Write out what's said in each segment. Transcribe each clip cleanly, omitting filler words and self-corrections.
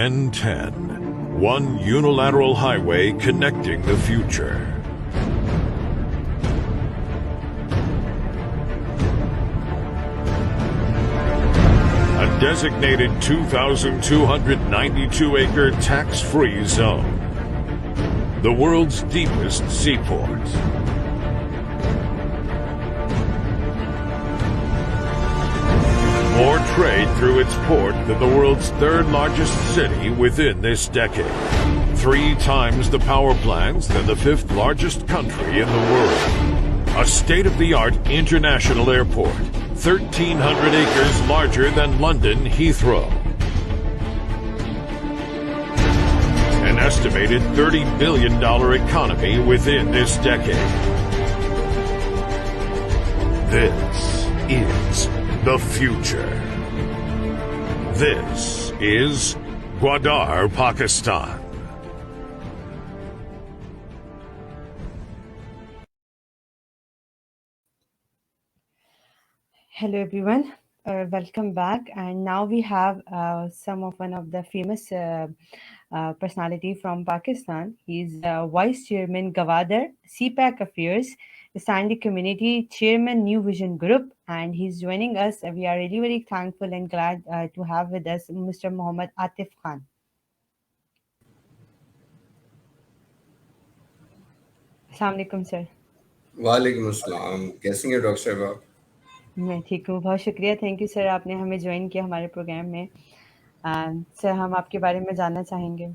N10, one unilateral highway connecting the future. A designated 2,292-acre tax-free zone. The world's deepest seaport. More trade through its port than the world's third largest city within this decade. 3 times the power plants than the 5th largest country in the world. A state-of-the-art international airport, 1,300 acres larger than London Heathrow. An estimated $30 billion economy within this decade. This is the future. This is Gwadar, Pakistan. Hello everyone, welcome back. And now we have one of the famous personality from Pakistan. He's Vice Chairman Gwadar, CPAC Affairs, the Sandy Community Chairman, New Vision Group, and he's joining us. We are really very thankful and glad to have with us Mr. Mohammad Atif Khan. Assalamu alaikum sir. وعلیکم السلام. کیسے ہیں doctor صاحب آپ؟ میں ٹھیک ہوں, بہت شکریہ. تھینک یو سر, آپ نے ہمیں جوائن کیا ہمارے پروگرام میں. سر, ہم آپ کے بارے میں جاننا چاہیں گے.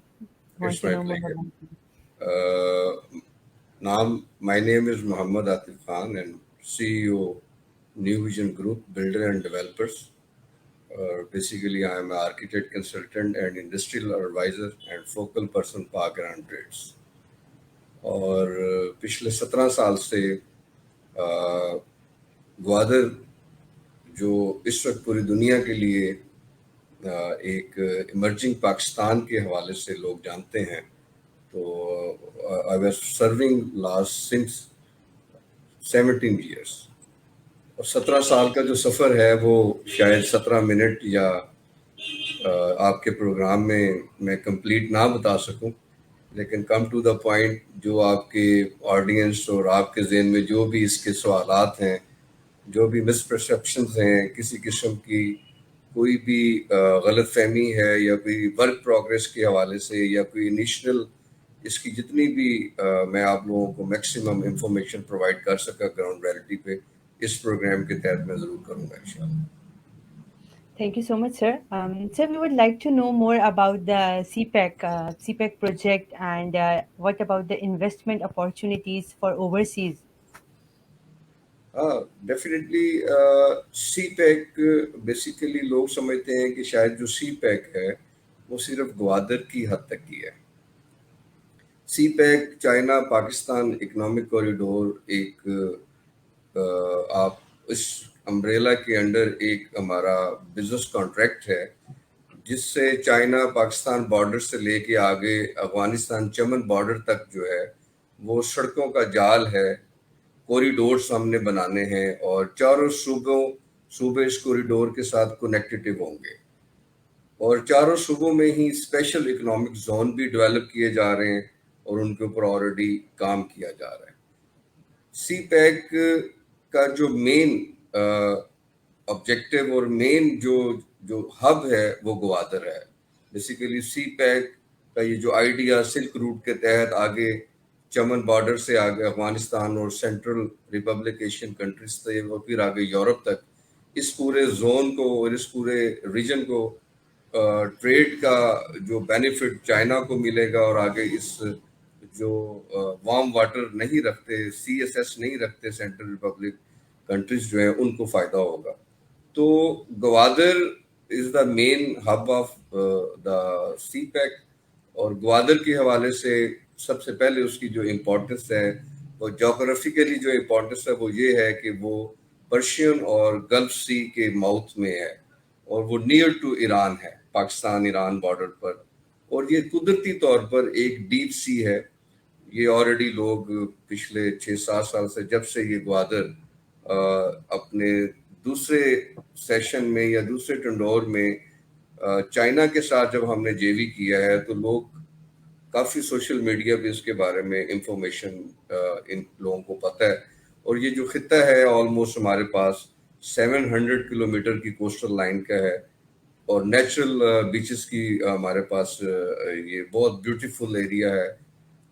My name is Muhammad Atif Khan and CEO New Vision Group, Builder and Developers. Basically, I am an architect, consultant and industrial advisor and focal person Park and Trades. اور پچھلے 17 سال سے گوادر جو اس وقت پوری دنیا کے لیے ایک ایمرجنگ پاکستان کے حوالے سے لوگ جانتے ہیں, تو I was serving last since 17 years. اور 17 سال کا جو سفر ہے وہ شاید 17 منٹ یا آپ کے پروگرام میں کمپلیٹ نہ بتا سکوں, لیکن کم ٹو دا پوائنٹ جو آپ کے آڈینس اور آپ کے ذہن میں جو بھی اس کے سوالات ہیں, جو بھی مس پرسیپشنز ہیں, کسی قسم کی کوئی بھی غلط فہمی ہے یا کوئی ورک پروگریس کے حوالے سے یا کوئی انیشنل اس کی جتنی بھی میں آپ لوگوں کو میکسیمم انفارمیشن پرووائڈ کر سکا گراؤنڈ ریئلٹی پہ, اس پروگرام کے تحت میں ضرور کروں گا انشاءاللہ. Thank you so much, sir. Sir, we would like to know more about the CPAC project and what about the investment opportunities for overseas? Definitely CPEC basically لوگ سمجھتے ہیں کہ شاید جو سی پیک ہے وہ صرف گوادر کی حد تک کی ہے. CPEC China Pakistan economic corridor ایک آپ اس امبریلا کے انڈر ایک ہمارا بزنس کانٹریکٹ ہے جس سے چائنا پاکستان بارڈر سے لے کے آگے افغانستان چمن بارڈر تک جو ہے وہ سڑکوں کا جال ہے, کوریڈورس ہم نے بنانے ہیں اور چاروں صوبے اس کوریڈور کے ساتھ کنیکٹیو ہوں گے, اور چاروں صوبوں میں ہی اسپیشل اکنامک زون بھی ڈیولپ کیے جا رہے ہیں اور ان کے اوپر آلریڈی کام کیا جا رہا ہے. سی پیک کا جو مین آبجیکٹیو اور مین جو ہب ہے وہ گوادر ہے. بیسیکلی سی پیک کا یہ جو آئیڈیا سلک روٹ کے تحت آگے چمن بارڈر سے آگے افغانستان اور سینٹرل ریپبلک ایشین کنٹریز سے اور پھر آگے یورپ تک اس پورے زون کو اور اس پورے ریجن کو ٹریڈ کا جو بینیفٹ چائنا کو ملے گا اور آگے اس جو وارم واٹر نہیں رکھتے, CSS نہیں رکھتے سینٹرل ریپبلک کنٹریز جو ہیں ان کو فائدہ ہوگا. تو Gwadar is the main hub of the CPEC, اور گوادر کے حوالے سے سب سے پہلے اس کی جو امپورٹنس ہے وہ جغرافیکلی جو امپورٹنس ہے وہ یہ ہے کہ وہ پرشین اور گلف سی کے ماؤتھ میں ہے اور وہ نیئر ٹو ایران ہے, پاکستان ایران بارڈر پر, اور یہ قدرتی طور پر ایک ڈیپ سی ہے. یہ آلریڈی لوگ پچھلے 6-7 سال سے جب سے یہ گوادر اپنے دوسرے سیشن میں یا دوسرے ٹنڈور میں چائنا کے ساتھ جب ہم نے جے وی کیا ہے تو لوگ کافی سوشل میڈیا پہ اس کے بارے میں انفارمیشن ان لوگوں کو پتہ ہے. اور یہ جو خطہ ہے آلموسٹ ہمارے پاس 700 کلومیٹر کی کوسٹل لائن کا ہے, اور نیچرل بیچز کی ہمارے پاس یہ بہت بیوٹیفل ایریا ہے.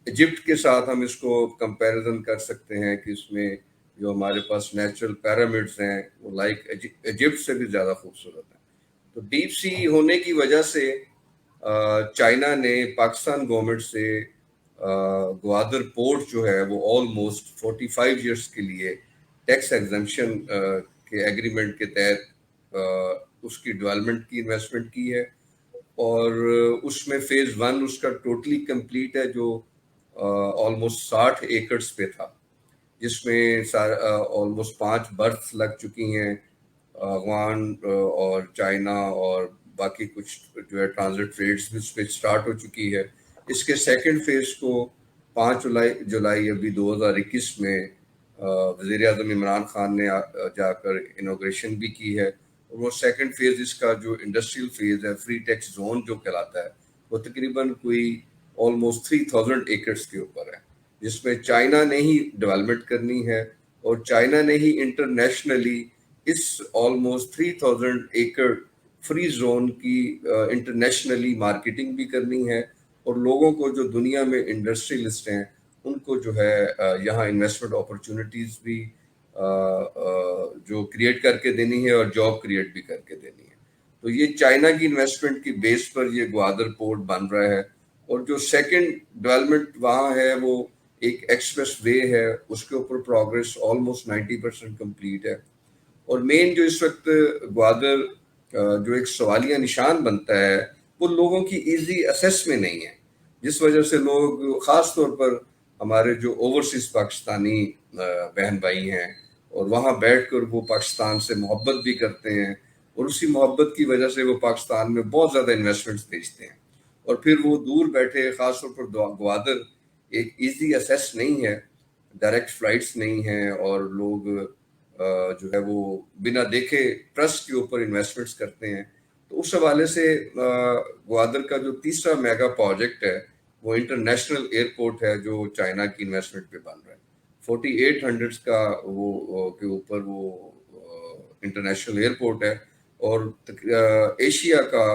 ایجپٹ کے ساتھ ہم اس کو کمپیریزن کر سکتے ہیں کہ اس میں جو ہمارے پاس نیچرل پیرامڈز ہیں وہ لائک ایجپٹ سے بھی زیادہ خوبصورت ہیں. تو ڈیپ سی ہونے کی وجہ سے چائنا نے پاکستان گورنمنٹ سے گوادر پورٹ جو ہے وہ آلموسٹ 45 ایئرس کے لیے ٹیکس ایگزمپشن کے ایگریمنٹ کے تحت اس کی ڈیولپمنٹ کی انویسٹمنٹ کی ہے. اور اس میں فیز 1 اس کا ٹوٹلی کمپلیٹ ہے جو آلموسٹ 60 ایکڑس پہ تھا, جس میں آلموسٹ 5 برتھس لگ چکی ہیں. افغان اور چائنا اور باقی کچھ جو ہے ٹرانزٹ ریٹس بھی اس پہ اسٹارٹ ہو چکی ہے. اس کے سیکنڈ فیز کو 5 جولائی ابھی 2021 میں وزیر اعظم عمران خان نے جا کر انوگریشن بھی کی ہے. اور وہ سیکنڈ فیز اس کا جو انڈسٹریل فیز ہے, فری ٹیکس زون جو کہلاتا ہے, وہ تقریباً کوئی آلموسٹ 3000 ایکڑس کے اوپر ہے, جس میں چائنا نے ہی ڈیولپمنٹ کرنی ہے. اور چائنا نے ہی انٹرنیشنلی اس آلموسٹ 3000 ایکڑ فری زون کی انٹرنیشنلی مارکیٹنگ بھی کرنی ہے, اور لوگوں کو جو دنیا میں انڈسٹریلسٹ ہیں ان کو جو ہے یہاں انویسٹمنٹ اپرچونیٹیز بھی جو کریٹ کر کے دینی ہے اور جاب کریٹ بھی کر کے دینی ہے. تو یہ چائنا کی انویسٹمنٹ کی بیس پر یہ گوادر پورٹ بن رہا ہے. اور جو سیکنڈ ڈیولپمنٹ وہاں ہے وہ ایک ایکسپریس وے ہے, اس کے اوپر پروگرس آلموسٹ 90% کمپلیٹ ہے. اور مین جو اس وقت گوادر جو ایک سوالیہ نشان بنتا ہے وہ لوگوں کی ایزی ایسیس میں نہیں ہے, جس وجہ سے لوگ خاص طور پر ہمارے جو اوورسیز پاکستانی بہن بھائی ہیں اور وہاں بیٹھ کر وہ پاکستان سے محبت بھی کرتے ہیں, اور اسی محبت کی وجہ سے وہ پاکستان میں بہت زیادہ انویسٹمنٹس بھیجتے ہیں. اور پھر وہ دور بیٹھے, خاص طور پر گوادر ایک ایزی ایسیس نہیں ہے, ڈائریکٹ فلائٹس نہیں ہیں, اور لوگ جو ہے وہ بنا دیکھے ٹرسٹ کے اوپر انویسٹمنٹس کرتے ہیں. تو اس حوالے سے گوادر کا جو تیسرا میگا پروجیکٹ ہے وہ انٹرنیشنل ایئرپورٹ ہے جو چائنا کی انویسٹمنٹ پہ بن رہا ہے. 4800 کا وہ کے اوپر وہ انٹرنیشنل ایئرپورٹ ہے, اور ایشیا کا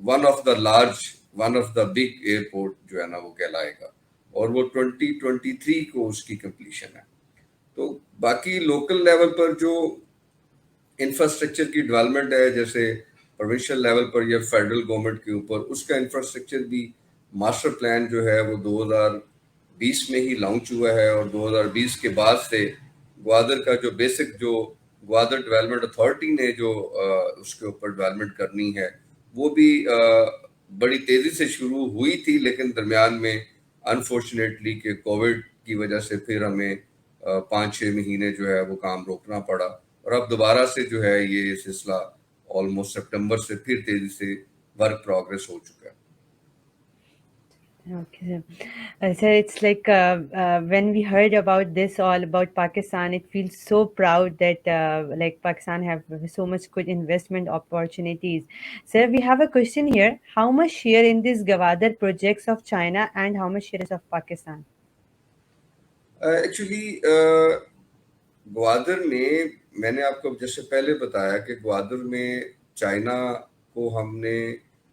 one of the big airport جو ہے نا وہ کہلائے گا, اور وہ 2023 کو اس کی کمپلیشن ہے. تو باقی لوکل لیول پر جو انفراسٹرکچر کی ڈیولپمنٹ ہے, جیسے پروونشل لیول پر یا فیڈرل گورنمنٹ کے اوپر, اس کا انفراسٹرکچر بھی ماسٹر پلان جو ہے وہ 2020 میں ہی لانچ ہوا ہے. اور 2020 کے بعد سے گوادر کا جو بیسک جو گوادر ڈیولپمنٹ اتھارٹی نے جو اس کے اوپر ڈیولپمنٹ کرنی ہے وہ بھی بڑی تیزی سے شروع ہوئی تھی, لیکن درمیان میں انفارچونیٹلی کہ کووڈ کی وجہ سے پھر ہمیں 5-6 مہینے جو ہے وہ کام روکنا پڑا, اور اب دوبارہ سے جو ہے یہ سلسلہ آلموسٹ سپٹمبر سے پھر تیزی سے ورک پروگریس ہو چکا ہے. Okay, so it's like when we heard about this all about Pakistan, it feels so proud that like Pakistan have so much good investment opportunities. So we have a question here: how much share in these Gwadar projects of China, and how much share is of Pakistan? Actually Gwadar میں نے آپ کو جیسے پہلے بتایا کہ گوادر میں China کو ہم نے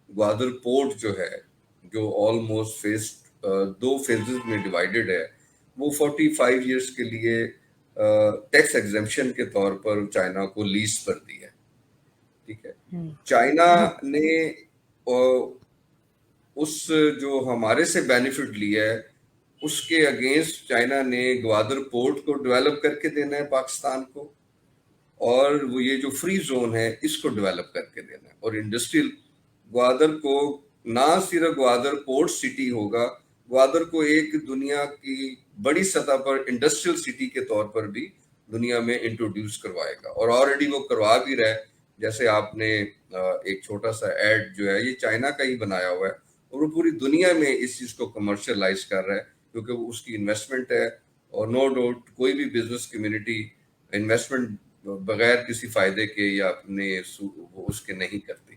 گوادر پورٹ جو ہے جو آلموسٹ فیز 2 فیزز میں ڈیوائیڈڈ ہے, وہ 45 ایئرس کے لیے ٹیکس ایگزمپشن کے طور پر چائنا کو لیز پر دی ہے. ٹھیک ہے, چائنا نے اس جو ہمارے سے بینیفٹ لیا ہے اس کے اگینسٹ چائنا نے گوادر پورٹ کو ڈیولپ کر کے دینا ہے پاکستان کو, اور وہ یہ جو فری زون ہے اس کو ڈیولپ کر کے دینا ہے. اور انڈسٹریل گوادر کو نہ صرف گوادر پورٹ سٹی ہوگا, گوادر کو ایک دنیا کی بڑی سطح پر انڈسٹریل سٹی کے طور پر بھی دنیا میں انٹروڈیوس کروائے گا, اور آلریڈی وہ کروا بھی رہا ہے. جیسے آپ نے ایک چھوٹا سا ایڈ جو ہے یہ چائنا کا ہی بنایا ہوا ہے, اور وہ پوری دنیا میں اس چیز کو کمرشلائز کر رہا ہے کیونکہ وہ اس کی انویسٹمنٹ ہے. اور نو ڈاؤٹ کوئی بھی بزنس کمیونٹی انویسٹمنٹ بغیر کسی فائدے کے یا اپنے اس کے نہیں کرتی.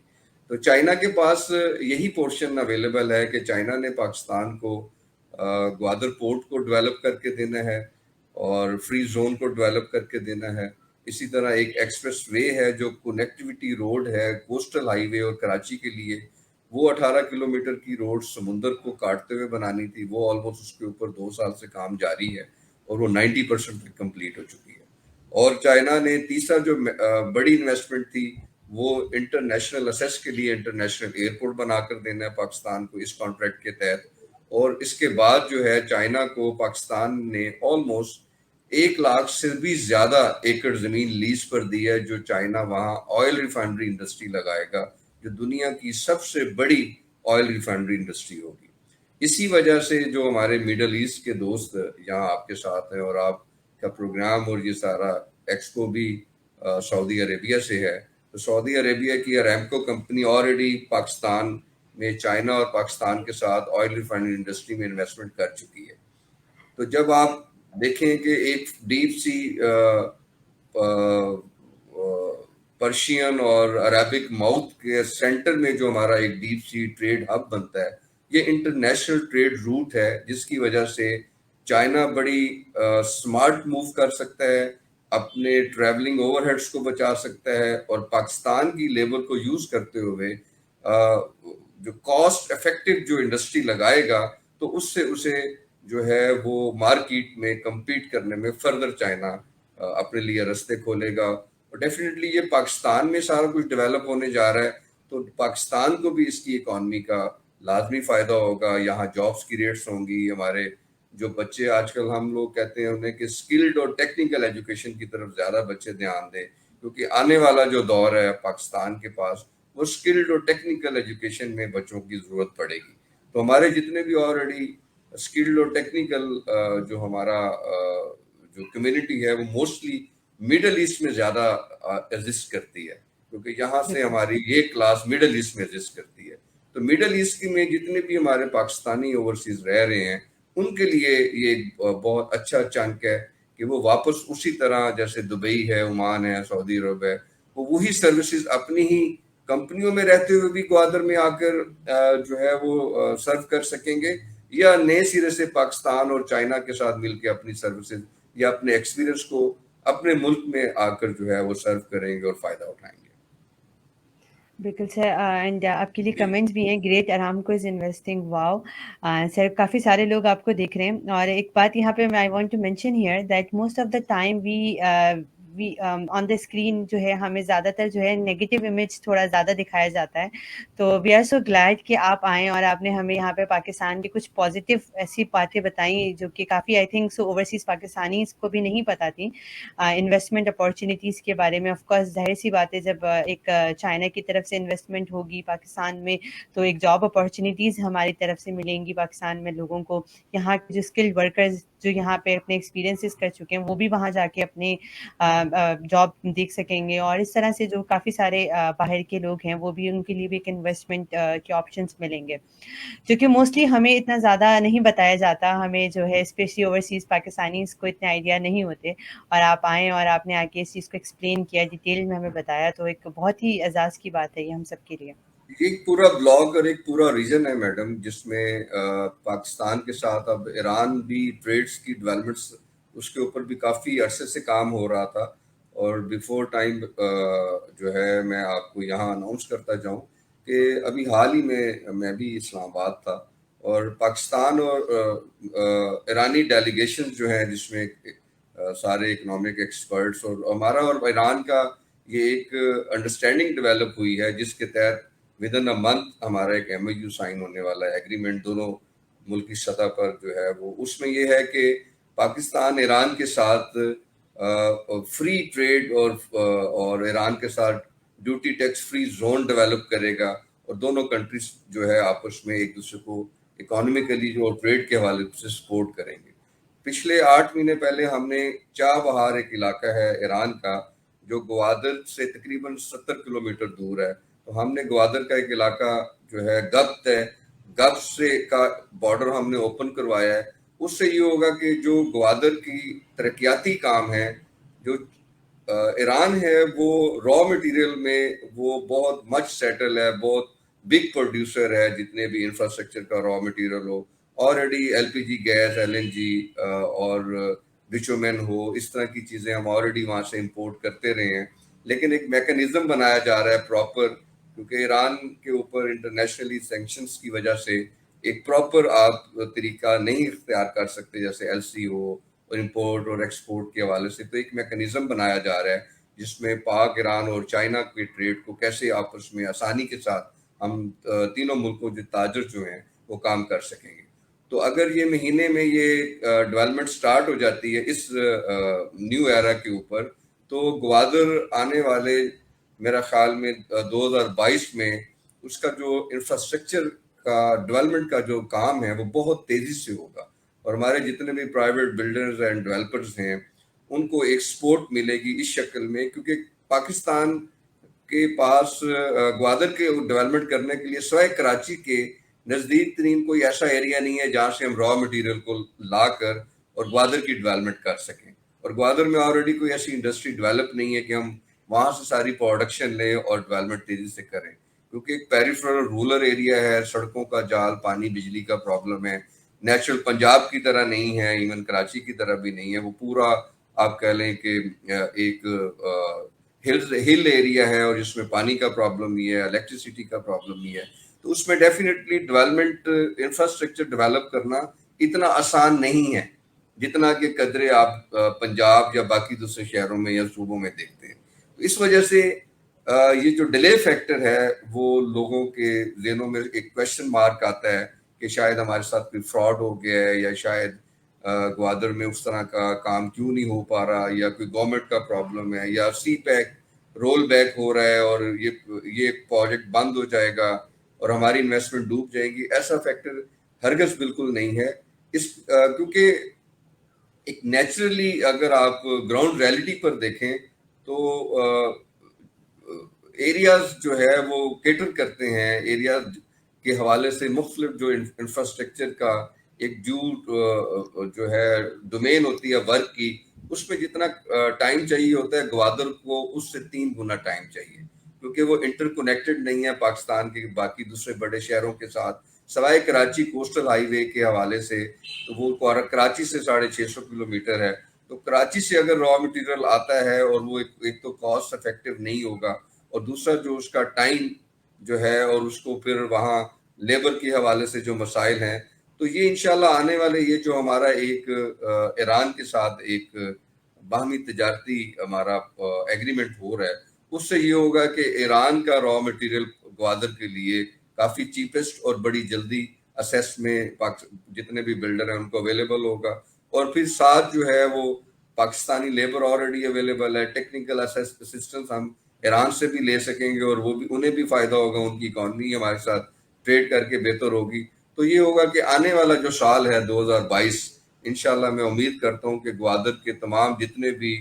تو چائنا کے پاس یہی پورشن اویلیبل ہے کہ چائنا نے پاکستان کو گوادر پورٹ کو ڈیولپ کر کے دینا ہے اور فری زون کو ڈیولپ کر کے دینا ہے. اسی طرح ایک ایکسپریس وے ہے جو کنیکٹیوٹی روڈ ہے کوسٹل ہائی وے اور کراچی کے لیے, وہ 18 کلومیٹر کی روڈ سمندر کو کاٹتے ہوئے بنانی تھی, وہ آلموسٹ اس کے اوپر 2 سال سے کام جاری ہے اور وہ 90% تک کمپلیٹ ہو چکی ہے. اور چائنا نے تیسرا جو بڑی انویسٹمنٹ تھی وہ انٹرنیشنل اسیس کے لیے انٹرنیشنل ایئرپورٹ بنا کر دینا ہے پاکستان کو اس کانٹریکٹ کے تحت. اور اس کے بعد جو ہے چائنا کو پاکستان نے آلموسٹ 1 لاکھ سے بھی زیادہ ایکڑ زمین لیز پر دی ہے, جو چائنا وہاں آئل ریفائنری انڈسٹری لگائے گا جو دنیا کی سب سے بڑی آئل ریفائنری انڈسٹری ہوگی. اسی وجہ سے جو ہمارے میڈل ایسٹ کے دوست یہاں آپ کے ساتھ ہیں, اور آپ کا پروگرام اور یہ سارا ایکسپو بھی سعودی عربیہ سے ہے, تو سعودی عربیہ کی اریمکو کمپنی آلریڈی پاکستان میں چائنا اور پاکستان کے ساتھ آئل ریفائنری انڈسٹری میں انویسٹمنٹ کر چکی ہے. تو جب آپ دیکھیں کہ ایک ڈیپ سی پرشین اور عربک ماؤتھ کے سینٹر میں جو ہمارا ایک ڈیپ سی ٹریڈ ہب بنتا ہے, یہ انٹرنیشنل ٹریڈ روٹ ہے جس کی وجہ سے چائنا بڑی سمارٹ موو کر سکتا ہے, اپنے ٹریولنگ اوور ہیڈس کو بچا سکتا ہے, اور پاکستان کی لیبر کو یوز کرتے ہوئے جو کاسٹ افیکٹو جو انڈسٹری لگائے گا تو اس سے اسے جو ہے وہ مارکیٹ میں کمپیٹ کرنے میں فردر چائنا اپنے لیے رستے کھولے گا. اور ڈیفینیٹلی یہ پاکستان میں سارا کچھ ڈیولپ ہونے جا رہا ہے تو پاکستان کو بھی اس کی اکانومی کا لازمی فائدہ ہوگا. یہاں جابس کی ریٹس ہوں گی, ہمارے جو بچے آج کل ہم لوگ کہتے ہیں انہیں کہ اسکلڈ اور ٹیکنیکل ایجوکیشن کی طرف زیادہ بچے دھیان دیں, کیونکہ آنے والا جو دور ہے پاکستان کے پاس وہ اسکلڈ اور ٹیکنیکل ایجوکیشن میں بچوں کی ضرورت پڑے گی. تو ہمارے جتنے بھی آلریڈی اسکلڈ اور ٹیکنیکل جو ہمارا جو کمیونٹی ہے وہ موسٹلی مڈل ایسٹ میں زیادہ ایگزسٹ کرتی ہے, کیونکہ یہاں سے ہماری یہ کلاس مڈل ایسٹ میں ایگزسٹ کرتی ہے. تو مڈل ایسٹ میں جتنے بھی ہمارے پاکستانی اوورسیز رہ رہے ہیں ان کے لیے یہ بہت اچھا چنک ہے کہ وہ واپس اسی طرح جیسے دبئی ہے, عمان ہے, سعودی عرب ہے, وہ وہی سروسز اپنی ہی کمپنیوں میں رہتے ہوئے بھی گوادر میں آ کر جو ہے وہ سرو کر سکیں گے, یا نئے سرے سے پاکستان اور چائنا کے ساتھ مل کے اپنی سروسز یا اپنے ایکسپیرینس کو اپنے ملک میں آ کر جو ہے وہ سرو کریں گے اور فائدہ اٹھائیں گے. بالکل سر, اینڈ آپ کے لیے کمنٹس بھی ہیں, گریٹ ارامکو از انویسٹنگ, واو سر, کافی سارے لوگ آپ کو دیکھ رہے ہیں. اور ایک بات یہاں پہ I want to mention here that most of the time we on the screen جو ہے ہمیں زیادہ تر جو ہے نیگیٹو امیج تھوڑا زیادہ دکھایا جاتا ہے. تو وی آر سو گلیڈ کہ آپ آئیں اور آپ نے ہمیں یہاں پہ پاکستان کی کچھ پازیٹیو ایسی باتیں بتائیں جو کہ کافی I think so overseas Pakistanis کو بھی نہیں پتہ تھیں انویسٹمنٹ اپارچونیٹیز کے بارے میں. آف کورس ظاہر سی بات ہے, جب ایک چائنا کی طرف سے انویسٹمنٹ ہوگی پاکستان میں تو ایک جاب اپارچونیٹیز ہماری طرف سے ملیں گی پاکستان میں لوگوں کو. یہاں کے جو اسکلڈ ورکرز جو یہاں پہ اپنے ایکسپیرینسز کر چکے ہیں وہ بھی وہاں جا کے اپنے جاب دیکھ سکیں گے, اور اس طرح سے جو کافی سارے باہر کے لوگ ہیں وہ بھی, ان کے لیے بھی ایک انویسٹمنٹ کے آپشنس ملیں گے, جو کہ موسٹلی ہمیں اتنا زیادہ نہیں بتایا جاتا. ہمیں جو ہے اسپیشلی اوورسیز پاکستانیز کو اتنے آئیڈیا نہیں ہوتے, اور آپ آئیں اور آپ نے آ کے اس چیز کو ایکسپلین کیا, ڈیٹیل میں ہمیں بتایا, تو ایک بہت ہی اعزاز کی بات ہے یہ ہم سب کے لیے. ایک پورا بلاگ اور ایک پورا ریجن ہے میڈم, جس میں پاکستان کے ساتھ اب ایران بھی ٹریڈس کی ڈیولپمنٹس اس کے اوپر بھی کافی عرصے سے کام ہو رہا تھا. اور بیفور ٹائم جو ہے میں آپ کو یہاں اناؤنس کرتا جاؤں کہ ابھی حال ہی میں بھی اسلام آباد تھا, اور پاکستان اور ایرانی ڈیلیگیشن جو ہیں جس میں سارے اکنامک ایکسپرٹس اور ہمارا اور ایران کا یہ ایک انڈرسٹینڈنگ ڈیولپ ہوئی ہے, جس کے تحت ود ان اے منتھ ہمارا ایک ایم او یو سائن ہونے والا ہے, ایگریمنٹ دونوں ملک کی سطح پر جو ہے وہ. اس میں یہ ہے کہ پاکستان ایران کے ساتھ فری ٹریڈ اور ایران کے ساتھ duty tax free zone develop کرے گا, اور دونوں کنٹریز جو ہے آپس میں ایک دوسرے کو اکانومیکلی جو ٹریڈ کے حوالے سے سپورٹ کریں گے. پچھلے 8 مہینے پہلے ہم نے چاہ بہار ایک علاقہ ہے ایران کا جو گوادر سے تقریباً 70 کلومیٹر دور ہے, تو ہم نے گوادر کا ایک علاقہ جو ہے گبت ہے, گبت سے کا بارڈر ہم نے اوپن کروایا ہے. اس سے یہ ہوگا کہ جو گوادر کی ترقیاتی کام ہیں جو ایران ہے وہ را مٹیریل میں وہ بہت مچ سیٹل ہے, بہت بگ پروڈیوسر ہے. جتنے بھی انفراسٹرکچر کا را مٹیریل ہو already, L P G gas, L N G اور بچومین ہو, اس طرح کی چیزیں ہم آلریڈی وہاں سے امپورٹ کرتے رہے ہیں. لیکن ایک میکانزم بنایا جا رہا ہے پراپر, کیونکہ ایران کے اوپر انٹرنیشنلی سینکشنز کی وجہ سے ایک پراپر آپ طریقہ نہیں اختیار کر سکتے جیسے ایل سی ہو اور امپورٹ اور ایکسپورٹ کے حوالے سے. تو ایک میکانزم بنایا جا رہا ہے جس میں پاک, ایران اور چائنا کے ٹریڈ کو کیسے آپس میں آسانی کے ساتھ ہم تینوں ملکوں کے تاجر جو ہیں وہ کام کر سکیں گے. تو اگر یہ مہینے میں یہ ڈیولپمنٹ سٹارٹ ہو جاتی ہے اس نیو ایرا کے اوپر, تو گوادر آنے والے میرا خیال میں 2022 میں اس کا جو انفراسٹرکچر کا ڈیولپمنٹ کا جو کام ہے وہ بہت تیزی سے ہوگا. اور ہمارے جتنے بھی پرائیویٹ بلڈرز اینڈ ڈیولپرز ہیں ان کو ایک سپورٹ ملے گی اس شکل میں, کیونکہ پاکستان کے پاس گوادر کے ڈیولپمنٹ کرنے کے لیے سوائے کراچی کے نزدیک ترین کوئی ایسا ایریا نہیں ہے جہاں سے ہم را مٹیریل کو لا کر اور گوادر کی ڈیولپمنٹ کر سکیں. اور گوادر میں آلریڈی کوئی ایسی انڈسٹری ڈیولپ نہیں ہے کہ ہم وہاں سے ساری پروڈکشن لیں اور ڈیولپمنٹ تیزی سے کریں, کیونکہ ایک پیریفرل رورل ایریا ہے, سڑکوں کا جال, پانی, بجلی کا پرابلم ہے. نیچرل پنجاب کی طرح نہیں ہے, ایون کراچی کی طرح بھی نہیں ہے. وہ پورا آپ کہہ لیں کہ ایک ہل ایریا ہے اور جس میں پانی کا پرابلم بھی ہے, الیکٹریسٹی کا پرابلم بھی ہے. تو اس میں ڈیفینیٹلی ڈیولپمنٹ انفراسٹرکچر ڈیولپ کرنا اتنا آسان نہیں ہے جتنا کہ قدرے آپ پنجاب یا باقی دوسرے شہروں میں یا صوبوں میں دیکھتے ہیں. تو اس وجہ سے یہ جو ڈیلے فیکٹر ہے وہ لوگوں کے ذہنوں میں ایک کویشچن مارک آتا ہے کہ شاید ہمارے ساتھ کوئی فراڈ ہو گیا ہے, یا شاید گوادر میں اس طرح کا کام کیوں نہیں ہو پا رہا, یا کوئی گورنمنٹ کا پرابلم ہے, یا سی پیک رول بیک ہو رہا ہے اور یہ پروجیکٹ بند ہو جائے گا اور ہماری انویسٹمنٹ ڈوب جائے گی. ایسا فیکٹر ہرگز بالکل نہیں ہے. کیونکہ ایک نیچرلی اگر آپ گراؤنڈ ریئلٹی پر دیکھیں تو ایریاز جو ہے وہ کیٹر کرتے ہیں, ایریاز کے حوالے سے مختلف جو انفراسٹرکچر کا ایک جو ہے ڈومین ہوتی ہے ورک کی, اس میں جتنا ٹائم چاہیے ہوتا ہے گوادر کو اس سے 3 گنا ٹائم چاہیے, کیونکہ وہ انٹر کنیکٹڈ نہیں ہے پاکستان کے باقی دوسرے بڑے شہروں کے ساتھ, سوائے کراچی کوسٹل ہائی وے کے حوالے سے. تو وہ کراچی سے 650 کلومیٹر ہے. تو کراچی سے اگر را مٹیریل آتا ہے اور وہ ایک تو کاسٹ افیکٹو نہیں ہوگا, اور دوسرا جو اس کا ٹائم جو ہے اور اس کو پھر وہاں لیبر کے حوالے سے جو مسائل ہیں, تو یہ انشاءاللہ آنے والے یہ جو ہمارا ایک ایران کے ساتھ ایک باہمی تجارتی ہمارا ایگریمنٹ ہو رہا ہے, اس سے یہ ہوگا کہ ایران کا را مٹیریل گوادر کے لیے کافی چیپسٹ اور بڑی جلدی اسیس میں جتنے بھی بلڈر ہیں ان کو اویلیبل ہوگا. اور پھر ساتھ جو ہے وہ پاکستانی لیبر آلریڈی اویلیبل ہے, ٹیکنیکل اسسٹنس ہم ایران سے بھی لے سکیں گے اور وہ بھی انہیں بھی فائدہ ہوگا, ان کی اکانومی ہمارے ساتھ ٹریڈ کر کے بہتر ہوگی. تو یہ ہوگا کہ آنے والا جو سال ہے 2022 انشاءاللہ میں امید کرتا ہوں کہ گوادر کے تمام جتنے بھی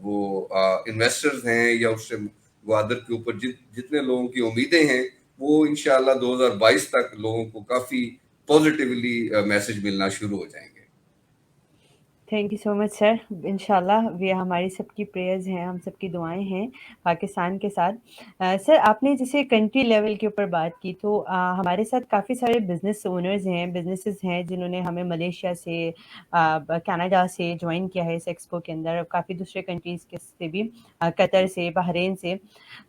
وہ انویسٹرز ہیں یا اس سے گوادر کے اوپر جتنے لوگوں کی امیدیں ہیں وہ انشاءاللہ 2022 تک لوگوں کو کافی پازیٹیولی میسج ملنا شروع ہو جائیں گے. تھینک یو سو مچ سر. انشاءاللہ یہ ہماری سب کی پریئرز ہیں, ہم سب کی دعائیں ہیں پاکستان کے ساتھ. سر آپ نے جیسے کنٹری لیول کے اوپر بات کی, تو ہمارے ساتھ کافی سارے بزنس اونرز ہیں, بزنسز ہیں جنہوں نے ہمیں ملیشیا سے, کینیڈا سے جوائن کیا ہے اس ایکسپو کے اندر, کافی دوسرے کنٹریز کے سے بھی, قطر سے, بحرین سے.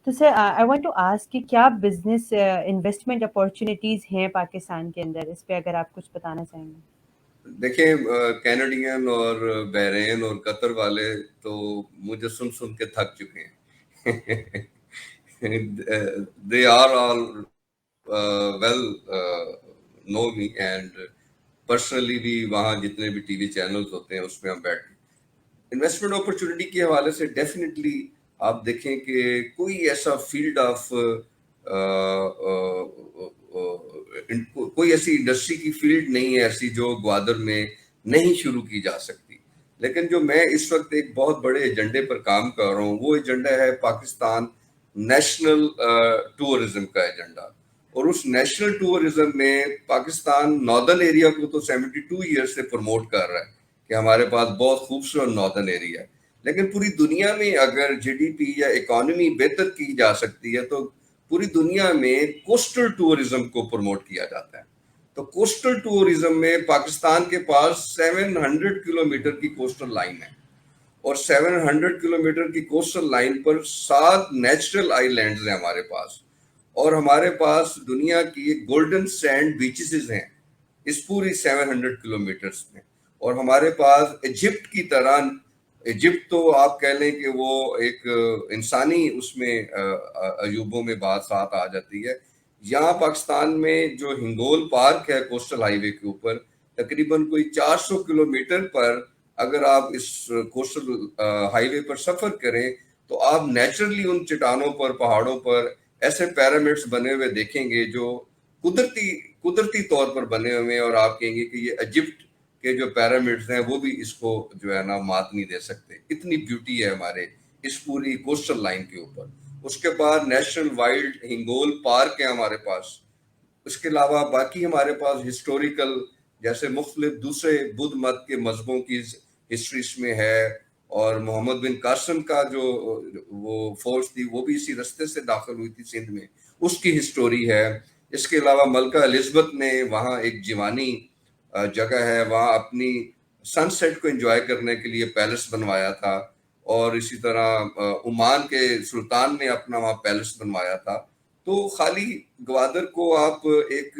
تو سر آئی وانٹ ٹو آسک کہ کیا بزنس انویسٹمنٹ اپارچونیٹیز ہیں پاکستان کے اندر, اس پہ اگر آپ کچھ بتانا چاہیں گے. دیکھیں کینیڈین اور بحرین اور قطر والے تو مجھے سن کے تھک چکے ہیں. they are all well know me and personally بھی وہاں جتنے بھی ٹی وی چینلز ہوتے ہیں اس میں ہم بیٹھ انویسٹمنٹ اپرچونٹی کے حوالے سے ڈیفینیٹلی آپ دیکھیں کہ کوئی ایسا فیلڈ آف کوئی ایسی انڈسٹری کی فیلڈ نہیں ہے ایسی جو گوادر میں نہیں شروع کی جا سکتی. لیکن جو میں اس وقت ایک بہت بڑے ایجنڈے پر کام کر رہا ہوں وہ ایجنڈا ہے پاکستان نیشنل ٹورزم کا ایجنڈا. اور اس نیشنل ٹورزم میں پاکستان ناردرن ایریا کو تو 72 ایئر سے پروموٹ کر رہا ہے کہ ہمارے پاس بہت خوبصورت ناردرن ایریا ہے, لیکن پوری دنیا میں اگر جی ڈی پی یا اکانومی بہتر کی جا سکتی ہے تو پوری دنیا میں کوسٹل ٹورزم کو پروموٹ کیا جاتا ہے. تو کوسٹل ٹورزم میں پاکستان کے پاس 700 کلومیٹر کی کوسٹل لائن ہے, اور 700 کلومیٹر کی کوسٹل لائن پر 7 نیچرل آئی لینڈز ہیں ہمارے پاس, اور ہمارے پاس دنیا کی گولڈن سینڈ بیچز ہیں اس پوری 700 کلومیٹرز میں. اور ہمارے پاس ایجپٹ کی طرح, ایجپٹ تو آپ کہہ لیں کہ وہ ایک انسانی اس میں عیوبوں میں بات ساتھ آ جاتی ہے. یہاں پاکستان میں جو ہنگول پارک ہے کوسٹل ہائی وے کے اوپر, تقریباً کوئی 400 کلومیٹر پر اگر آپ اس کوسٹل ہائی وے پر سفر کریں تو آپ نیچرلی ان چٹانوں پر, پہاڑوں پر ایسے پیرامڈس بنے ہوئے دیکھیں گے جو قدرتی طور پر بنے ہوئے ہیں, اور آپ کہیں گے کہ یہ ایجپٹ کے جو پیرامڈس ہیں وہ بھی اس کو جو ہے نا مات نہیں دے سکتے. اتنی بیوٹی ہے ہمارے اس پوری کوسٹل لائن کے اوپر. اس کے بعد نیشنل وائلڈ ہنگول پارک ہے ہمارے پاس. اس کے علاوہ باقی ہمارے پاس ہسٹوریکل جیسے مختلف دوسرے بدھ مت کے مذہبوں کی ہسٹری اس میں ہے, اور محمد بن قاسم کا جو وہ فوج تھی وہ بھی اسی رستے سے داخل ہوئی تھی سندھ میں, اس کی ہسٹوری ہے. اس کے علاوہ ملکہ الزبتھ نے وہاں ایک جیوانی جگہ ہے, وہاں اپنی سن سیٹ کو انجوائے کرنے کے لیے پیلس بنوایا تھا, اور اسی طرح عمان کے سلطان نے اپنا وہاں پیلس بنوایا تھا. تو خالی گوادر کو آپ ایک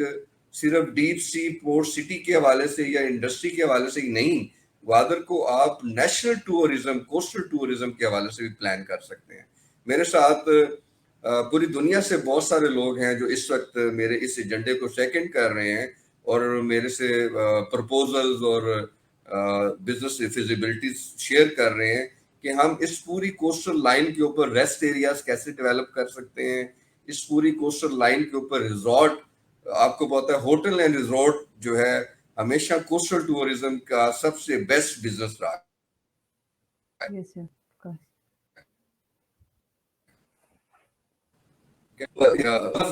صرف ڈیپ سی پورٹ سٹی کے حوالے سے یا انڈسٹری کے حوالے سے ہی نہیں, گوادر کو آپ نیشنل ٹورزم, کوسٹل ٹورزم کے حوالے سے بھی پلان کر سکتے ہیں. میرے ساتھ پوری دنیا سے بہت سارے لوگ ہیں جو اس وقت میرے اس ایجنڈے کو سیکنڈ کر رہے ہیں, اور میرے سے پرپوزلز اور بزنس فیزیبلٹیز شیئر کر رہے ہیں کہ ہم اس پوری کوسٹل لائن کے اوپر ریسٹ ایریاز کیسے ڈیولپ کر سکتے ہیں, اس پوری کوسٹل لائن کے اوپر ریزورٹ. آپ کو پتا ہے ہوٹل اینڈ ریزورٹ جو ہے ہمیشہ کوسٹل ٹورزم کا سب سے بیسٹ بزنس رہا ہے. Yes, sir. Of course.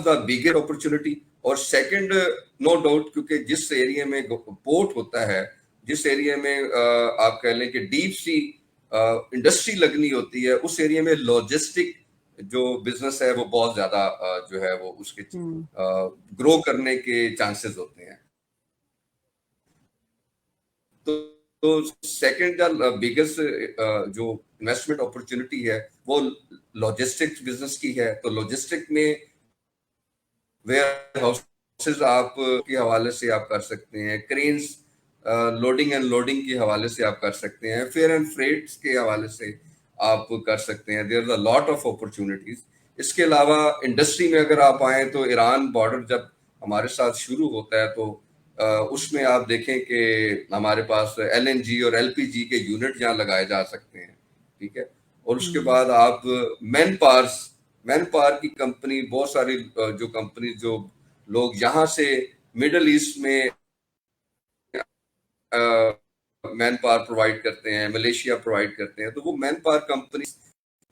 the biggest opportunity. اور سیکنڈ نو ڈاؤٹ, کیونکہ جس ایریا میں پورٹ ہوتا ہے, جس ایریا میں آپ کہہ لیں کہ ڈیپ سی انڈسٹری لگنی ہوتی ہے, اس ایریا میں لاجسٹک جو بزنس ہے وہ بہت زیادہ جو ہے وہ اس کے گرو کرنے کے چانسز ہوتے ہیں. تو سیکنڈ بگیسٹ جو انویسٹمنٹ اپرچونٹی ہے وہ لاجسٹکس بزنس کی ہے. تو لاجسٹک میں ویئر ہاؤسز آپ کے حوالے سے آپ کر سکتے ہیں, کرینز لوڈنگ اینڈ لوڈنگ کے حوالے سے آپ کر سکتے ہیں, فیئر اینڈ فریٹس کے حوالے سے آپ کر سکتے ہیں. دیر از اے لاٹ آف اپرچونیٹیز. اس کے علاوہ انڈسٹری میں اگر آپ آئیں تو ایران بارڈر جب ہمارے ساتھ شروع ہوتا ہے تو اس میں آپ دیکھیں کہ ہمارے پاس ایل این جی اور ایل پی جی کے یونٹ یہاں لگائے جا سکتے ہیں, ٹھیک ہے. اور اس کے بعد آپ مین پاور کی کمپنی, بہت ساری جو کمپنی جو لوگ یہاں سے مڈل ایسٹ میں مین پاور پرووائڈ کرتے ہیں, ملیشیا پرووائڈ کرتے ہیں, تو وہ مین پاور کمپنی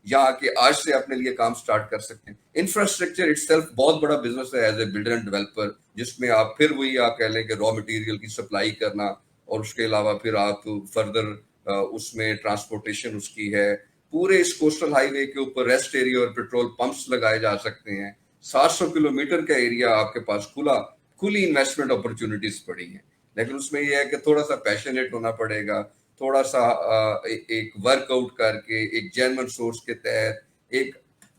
یہاں کے آج سے اپنے لیے کام سٹارٹ کر سکتے ہیں. انفراسٹرکچر اٹ سیلف بہت بڑا بزنس ہے as a builder and developer, جس میں آپ پھر وہی آپ کہہ لیں کہ را مٹیریل کی سپلائی کرنا, اور اس کے علاوہ پھر آپ فردر اس میں ٹرانسپورٹیشن اس کی ہے. پورے اس کوسٹل ہائی وے کے اوپر ریسٹ ایریا اور پیٹرول پمپس لگائے جا سکتے ہیں. 700 کلومیٹر کا ایریا آپ کے پاس کھلی انویسٹمنٹ اپرچونیٹیز پڑی ہیں. لیکن اس میں یہ ہے کہ تھوڑا سا پیشنیٹ ہونا پڑے گا, تھوڑا سا ایک ورک آؤٹ کر کے, ایک جرمن سورس کے تحت ایک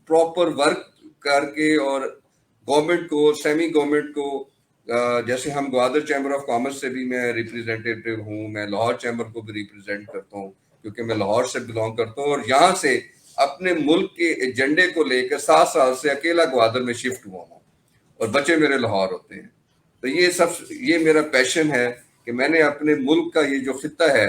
پراپر ورک کر کے, اور گورنمنٹ کو, سیمی گورنمنٹ کو, جیسے ہم گوادر چیمبر آف کامرس سے بھی میں ریپرزینٹیٹیو ہوں, میں لاہور چیمبر کو بھی ریپرزینٹ کرتا ہوں کیونکہ میں لاہور سے بلانگ کرتا ہوں, اور یہاں سے اپنے ملک کے ایجنڈے کو لے کر 7 سال سے اکیلا گوادر میں شفٹ ہوا ہوں, اور بچے میرے لاہور ہوتے ہیں. تو یہ میرا پیشن ہے کہ میں نے اپنے ملک کا یہ جو خطہ ہے,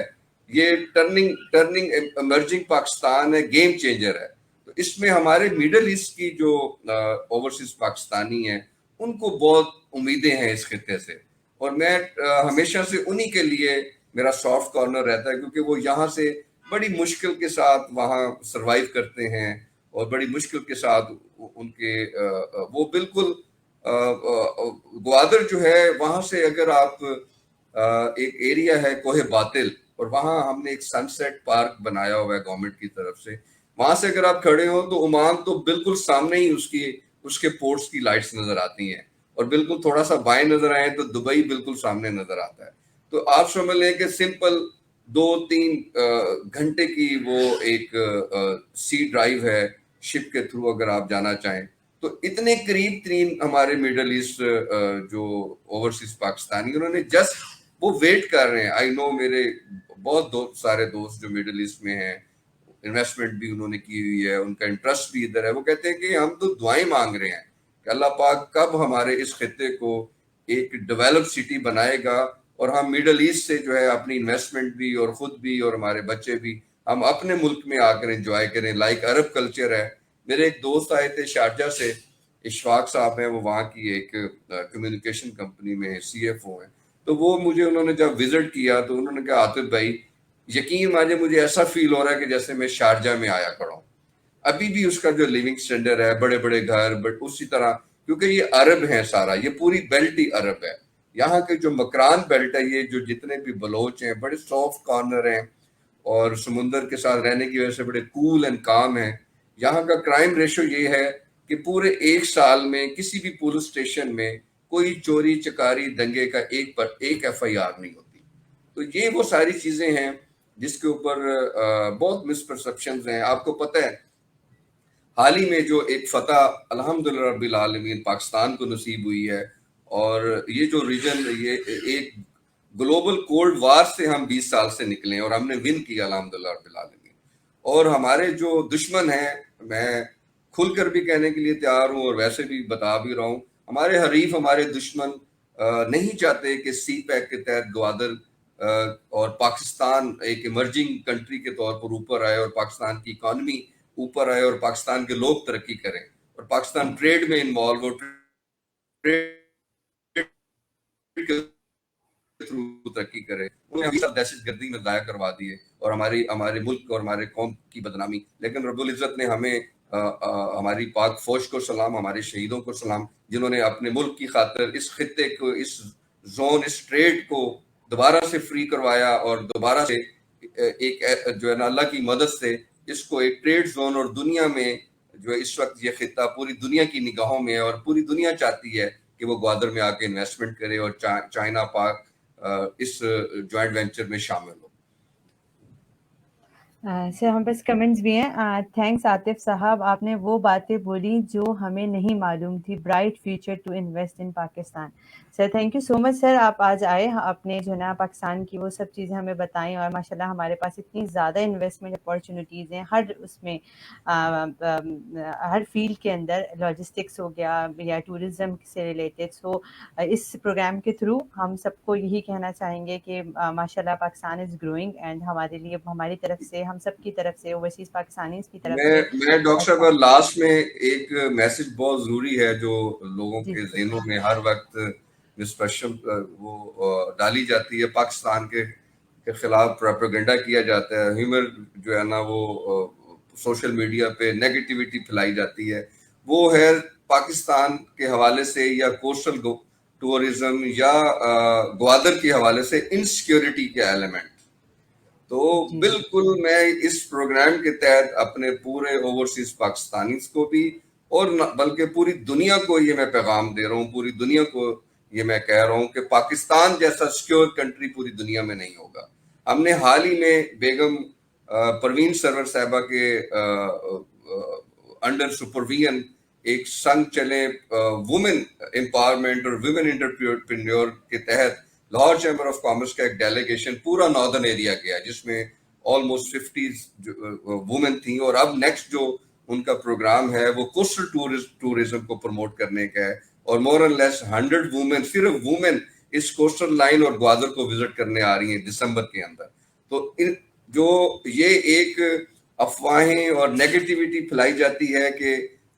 یہ ٹرننگ ایمرجنگ پاکستان ہے, گیم چینجر ہے. تو اس میں ہمارے میڈل ایسٹ کی جو اوورسیز پاکستانی ہیں ان کو بہت امیدیں ہیں اس خطے سے, اور میں ہمیشہ سے انہی کے لیے میرا سافٹ کارنر رہتا ہے, کیونکہ وہ یہاں سے بڑی مشکل کے ساتھ وہاں سروائیو کرتے ہیں, اور بڑی مشکل کے ساتھ ان کے وہ بالکل گوادر جو ہے وہاں سے اگر آپ ایک ایریا ہے کوہ باطل, اور وہاں ہم نے ایک سن سیٹ پارک بنایا ہوا ہے گورنمنٹ کی طرف سے. وہاں سے اگر آپ کھڑے ہو تو عمان تو بالکل سامنے ہی اس کے پورٹس کی لائٹس نظر آتی ہیں, اور بالکل تھوڑا سا بائیں نظر آئے تو دبئی بالکل سامنے نظر آتا ہے. تو آپ سمجھ لیں کہ سمپل 2-3 گھنٹے کی وہ ایک سی ڈرائیو ہے شپ کے تھرو اگر آپ جانا چاہیں. تو اتنے قریب ترین ہمارے مڈل ایسٹ جو اوورسیز پاکستانی انہوں نے جسٹ وہ ویٹ کر رہے ہیں. آئی نو میرے بہت سارے دوست جو مڈل ایسٹ میں ہیں, انویسٹمنٹ بھی انہوں نے کی ہوئی ہے, ان کا انٹرسٹ بھی ادھر ہے, وہ کہتے ہیں کہ ہم تو دعائیں مانگ رہے ہیں کہ اللہ پاک کب ہمارے اس خطے کو ایک ڈیولپ سٹی بنائے گا اور ہم مڈل ایسٹ سے جو ہے اپنی انویسٹمنٹ بھی اور خود بھی اور ہمارے بچے بھی ہم اپنے ملک میں آ کر انجوائے کریں لائک عرب کلچر ہے. میرے ایک دوست آئے تھے شارجہ سے, اشفاق صاحب ہیں, وہ وہاں کی ایک کمیونیکیشن کمپنی میں CFO ہیں. تو وہ مجھے انہوں نے جب وزٹ کیا تو انہوں نے کہا عاطف بھائی یقین مانے مجھے ایسا فیل ہو رہا ہے کہ جیسے میں شارجہ میں آیا کھڑا ہوں. ابھی بھی اس کا جو لیونگ سٹینڈرڈ ہے, بڑے بڑے گھر, بٹ اسی طرح کیونکہ یہ عرب ہیں سارا, یہ پوری بیلٹ ہی عرب ہے. یہاں کے جو مکران بیلٹ ہے, یہ جو جتنے بھی بلوچ ہیں بڑے سافٹ کارنر ہیں اور سمندر کے ساتھ رہنے کی وجہ سے بڑے کول اینڈ کام ہیں. یہاں کا کرائم ریشو یہ ہے کہ پورے 1 سال میں کسی بھی پولیس اسٹیشن میں کوئی چوری چکاری دنگے کا ایک FIR نہیں ہوتی. تو یہ وہ ساری چیزیں ہیں جس کے اوپر بہت مسپرسپشنز ہیں. آپ کو پتہ ہے حال ہی میں جو ایک فتح الحمدللہ رب العالمین پاکستان کو نصیب ہوئی ہے, اور یہ جو ریجن یہ ایک گلوبل کولڈ وار سے ہم 20 سال سے نکلے اور ہم نے ون کیا الحمدللہ رب العالمین. اور ہمارے جو دشمن ہیں, میں کھل کر بھی کہنے کے لیے تیار ہوں اور ویسے بھی بتا بھی رہا ہوں, ہمارے حریف ہمارے دشمن نہیں چاہتے کہ سی پیک کے تحت گوادر اور پاکستان ایک ایمرجنگ کنٹری کے طور پر اوپر آئے اور پاکستان کی اکانومی اوپر آئے اور پاکستان کے لوگ ترقی کریں اور پاکستان ٹریڈ میں انوالو ہو, ٹریڈ کے تھرو ترقی کرے. انہیں ہمیشہ دہشت گردی میں ضائع کروا دیے اور ہمارے ملک اور ہمارے قوم کی بدنامی. لیکن رب العزت نے ہمیں ہماری پاک فوج کو سلام, ہمارے شہیدوں کو سلام, جنہوں نے اپنے ملک کی خاطر اس خطے کو, اس زون, اس ٹریڈ کو دوبارہ سے فری کروایا اور دوبارہ سے ایک جو ہے نا اللہ کی مدد سے اس کو ایک ٹریڈ زون, اور دنیا میں جو اس وقت یہ خطہ پوری دنیا کی نگاہوں میں ہے اور پوری دنیا چاہتی ہے کہ وہ گوادر میں آ کے انویسٹمنٹ کرے اور چائنا پاک اس جوائنٹ وینچر میں شامل ہو. سر ہم پاس کمنٹس بھی ہیں. تھینکس عاطف صاحب, آپ نے وہ باتیں بولی جو ہمیں نہیں معلوم تھی. Bright future to invest in Pakistan. Sir thank you so much sir, آپ آج آئے, اپنے جو ہے نا پاکستان کی وہ سب چیزیں ہمیں بتائیں, اور ماشاءاللہ ہمارے پاس اتنی زیادہ انویسٹمنٹ اپارچونیٹیز ہیں ہر اس میں, ہر فیلڈ کے اندر, لاجسٹکس ہو گیا یا ٹورزم سے ریلیٹڈ. سو اس پروگرام کے تھرو ہم سب کو یہی کہنا چاہیں گے کہ ماشاءاللہ پاکستان از گروئنگ, اینڈ ہمارے لیے, ہماری طرف سے, ہم سب کی طرف سے, اوورسیز پاکستانیز کی طرف سے. میں ڈاکٹر صاحب لاسٹ میں ایک میسج بہت ضروری ہے جو لوگوں کے ذہنوں میں ہر وقت مسپرشن وہ ڈالی جاتی ہے, پاکستان کے خلاف پروپیگنڈا کیا جاتا ہے, ہیومر جو ہے نا وہ سوشل میڈیا پہ نیگیٹیوٹی پھیلائی جاتی ہے. وہ ہے پاکستان کے حوالے سے یا کوسٹل ٹورزم یا گوادر کے حوالے سے انسیکیورٹی کے ایلیمنٹ. تو بالکل میں اس پروگرام کے تحت اپنے پورے اوورسیز پاکستانیز کو بھی اور بلکہ پوری دنیا کو یہ میں پیغام دے رہا ہوں, پوری دنیا کو یہ میں کہہ رہا ہوں کہ پاکستان جیسا سیکیور کنٹری پوری دنیا میں نہیں ہوگا. ہم نے حال ہی میں بیگم پروین سرور صاحبہ کے انڈر سپرویژن ایک سنگ چلے وومن امپاورمنٹ اور ویمن انٹرپرینیور کے تحت لاہور چیمبر آف کامرس کا ایک ڈیلیگیشن پورا ناردرن ایریا گیا, جس میں آلموسٹ 50 وومن تھیں. اور اب نیکسٹ جو ان کا پروگرام ہے وہ کوسٹل ٹورزم کو پروموٹ کرنے کا ہے, اور مور اور لیس 100 وومن, صرف وومن اس کوسٹل لائن اور گوادر کو وزٹ کرنے آ رہی ہیں دسمبر کے اندر. تو جو یہ ایک افواہیں اور نیگیٹیوٹی پھیلائی جاتی ہے کہ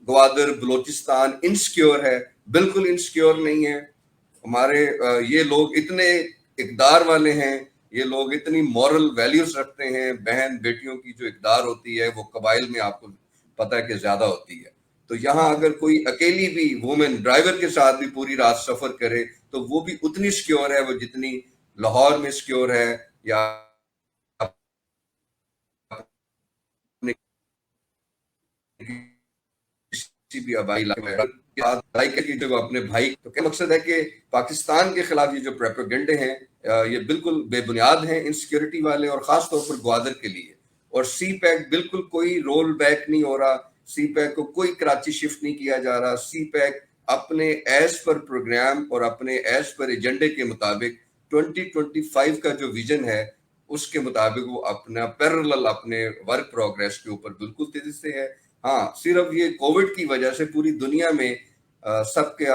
گوادر بلوچستان انسیکیور ہے, بالکل انسیکیور نہیں ہے. ہمارے یہ لوگ اتنے اقدار والے ہیں, یہ لوگ اتنی مورل ویلیوز رکھتے ہیں. بہن بیٹیوں کی جو اقدار ہوتی ہے وہ قبائل میں آپ کو پتہ ہے کہ زیادہ ہوتی ہے. تو یہاں اگر کوئی اکیلی بھی وومن ڈرائیور کے ساتھ بھی پوری رات سفر کرے تو وہ بھی اتنی سیکیور ہے وہ جتنی لاہور میں سیکیور ہے یا بھی آبائی علاقے کی جو اپنے بھائی، تو کیا مقصد ہے کہ پاکستان کے خلاف یہ جو پروپیگنڈے ہیں یہ بالکل بے بنیاد ہیں، انسیکیورٹی والے، اور خاص طور پر گوادر کے لیے. اور سی پیک بالکل کوئی رول بیک نہیں ہو رہا، سی پیک کو کوئی کراچی شفٹ نہیں کیا جا رہا. سی پیک اپنے ایز پر پروگرام اور اپنے ایز پر ایجنڈے کے مطابق 2025 کا جو ویژن ہے اس کے مطابق وہ اپنا پیرلل اپنے ورک پروگریس کے اوپر بالکل تیزی سے ہے. ہاں، صرف یہ کووڈ کی وجہ سے پوری دنیا میں سب کے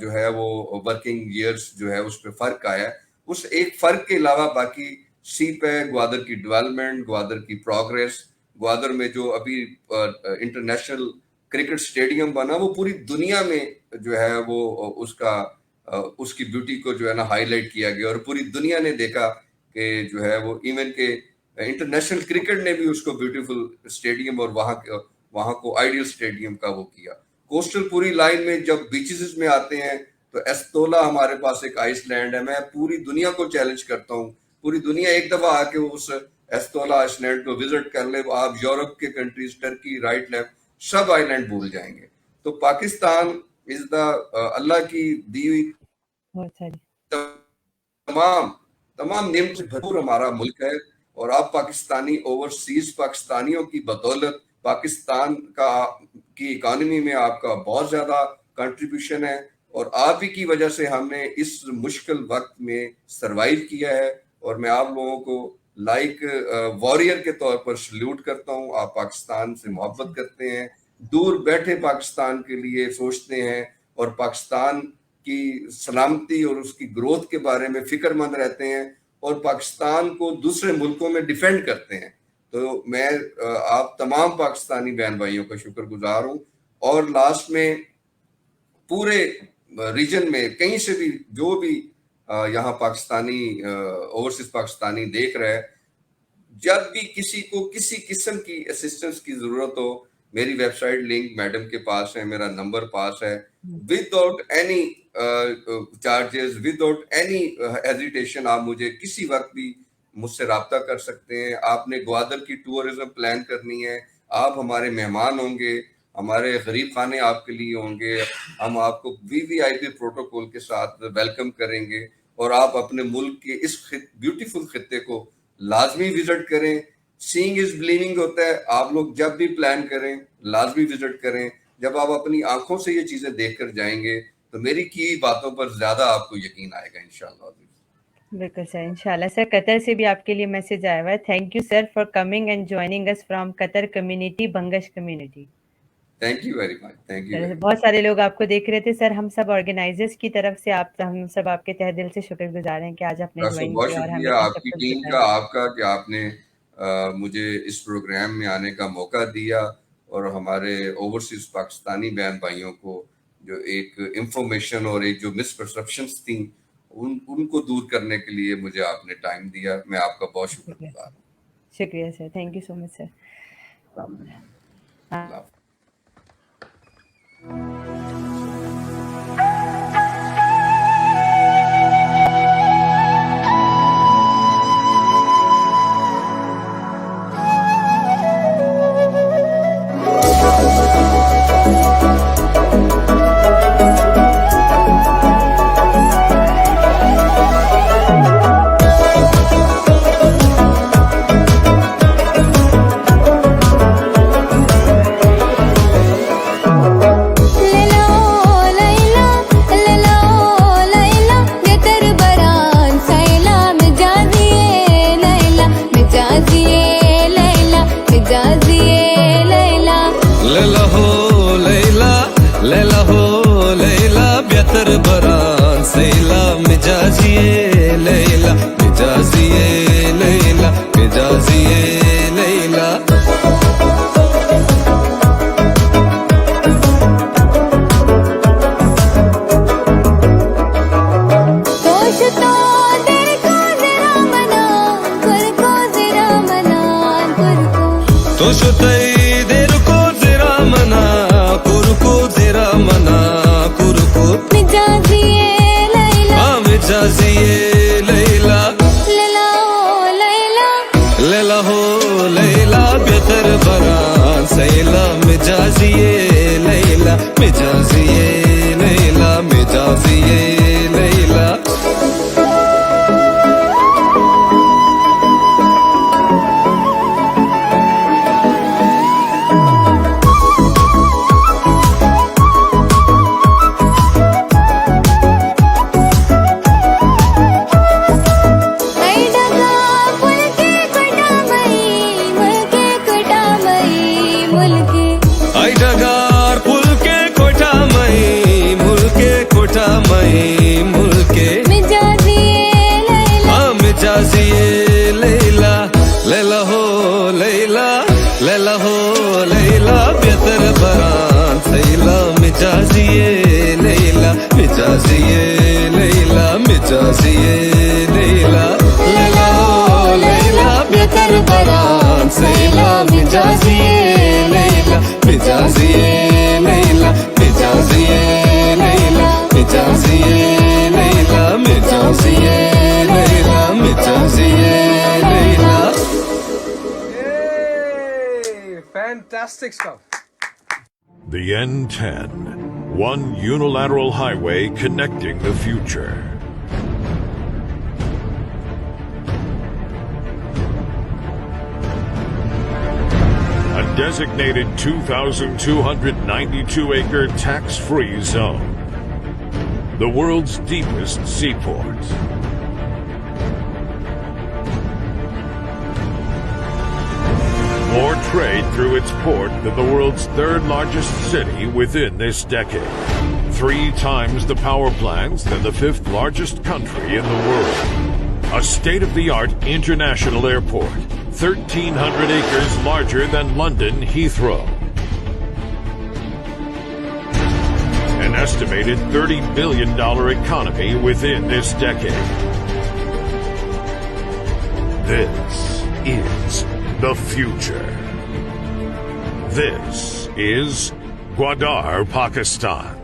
جو ہے وہ ورکنگ ایئرز جو ہے اس پہ فرق آیا ہے. اس ایک فرق کے علاوہ باقی سی پیک، گوادر کی ڈیولپمنٹ، گوادر کی پروگریس، گوادر میں جو ابھی انٹرنیشنل کرکٹ سٹیڈیم بنا وہ پوری دنیا میں جو ہے وہ اس کی بیوٹی کو جو ہے نا ہائی لائٹ کیا گیا، اور پوری دنیا نے دیکھا کہ جو ہے وہ ایون کہ انٹرنیشنل کرکٹ نے بھی اس کو بیوٹیفل اسٹیڈیم اور وہاں کو آئیڈیل اسٹیڈیم کا وہ کیا. کوسٹل پوری لائن میں جب بیچز میں آتے ہیں تو ایستولا ہمارے پاس ایک آئس لینڈ ہے. میں پوری دنیا کو چیلنج کرتا ہوں، پوری دنیا ایک دفعہ آ کے اس ایستولا آئس لینڈ کو وزٹ کر لے. آپ یورپ کے کنٹریز، ٹرکی، رائٹ لیفٹ، سب آئی لینڈ بھول جائیں گے. تو پاکستان از دا اللہ کی دی ہوئی تمام نعمت سے بھرپور ہمارا ملک ہے. اور آپ پاکستانی اوورسیز پاکستانیوں کی بدولت پاکستان کی اکانومی میں آپ کا بہت زیادہ کنٹریبیوشن ہے، اور آپ ہی کی وجہ سے ہم نے اس مشکل وقت میں سروائیو کیا ہے. اور میں آپ لوگوں کو لائک واریر کے طور پر سلیوٹ کرتا ہوں. آپ پاکستان سے محبت کرتے ہیں، دور بیٹھے پاکستان کے لیے سوچتے ہیں، اور پاکستان کی سلامتی اور اس کی گروتھ کے بارے میں فکر مند رہتے ہیں، اور پاکستان کو دوسرے ملکوں میں ڈیفینڈ کرتے ہیں. تو میں آپ تمام پاکستانی بہن بھائیوں کا شکر گزار ہوں. اور لاسٹ میں پورے ریجن میں کہیں سے بھی جو بھی یہاں پاکستانی اوورسیز پاکستانی دیکھ رہے ہیں، جب بھی کسی کو کسی قسم کی اسسٹنس کی ضرورت ہو، میری ویب سائٹ لنک میڈم کے پاس ہے، میرا نمبر پاس ہے. Without any charges, without any hesitation آپ مجھے کسی وقت بھی مجھ سے رابطہ کر سکتے ہیں. آپ نے گوادر کی ٹورزم پلان کرنی ہے، آپ ہمارے مہمان ہوں گے، ہمارے غریب خانے آپ کے لیے ہوں گے، ہم آپ کو VVIP پروٹوکول کے ساتھ ویلکم کریں گے. اور آپ اپنے ملک کے اس بیوٹیفل خطے کو لازمی وزٹ کریں. سینگ از بلیونگ ہوتا ہے. آپ لوگ جب بھی پلان کریں لازمی وزٹ کریں. جب آپ اپنی آنکھوں سے یہ چیزیں دیکھ کر جائیں گے تو میری کی باتوں پر زیادہ آپ کو یقین آئے گا انشاءاللہ. بالکل سر، انشاءاللہ. سر قطر سے بھی آپ کے لیے میسج آیا ہوا ہے. Thank you sir for coming and joining اس from Qatar community, Bangash community. Thank you very much. Thank you. بہت سارے لوگ آپ کو دیکھ رہے تھے سر. ہم سب آرگنائزرز کی طرف سے ہم سب آپ کے تہ دل سے شکر گزار ہیں کہ آج آپ نے جوائن بہت کیا. اور شکریہ آپ کی ٹیم کا، آپ کا کہ آپ نے مجھے اس پروگرام میں آنے کا موقع دیا، اور ہمارے اوورسیز پاکستانی بہن بھائیوں کو جو ایک انفارمیشن اور ایک جو مس پرسپشنس تھیں ان کو دور کرنے کے لیے مجھے آپ نے ٹائم دیا. میں آپ کا بہت شکر گزار ہوں. شکریہ سر. تھینک یو سو مچ سر. اللہ حافظ. مجازیے لیلا لیلا لیلا بہتر بران سیلا مجازیے لیلا مجازیے لیلا مجازیے لیلا مجازیے لیلا مجازیے لیلا مجازیے لیلا. Fantastic stuff. The N10, one unilateral highway connecting the future. A designated 2,292-acre tax-free zone. The world's deepest seaport. More trade through its port than the world's third largest city within this decade. 3 times the power plants than the 5th largest country in the world. A state-of-the-art international airport, 1,300 acres larger than London Heathrow. An estimated $30 billion economy within this decade. This is the future. This is Gwadar, Pakistan.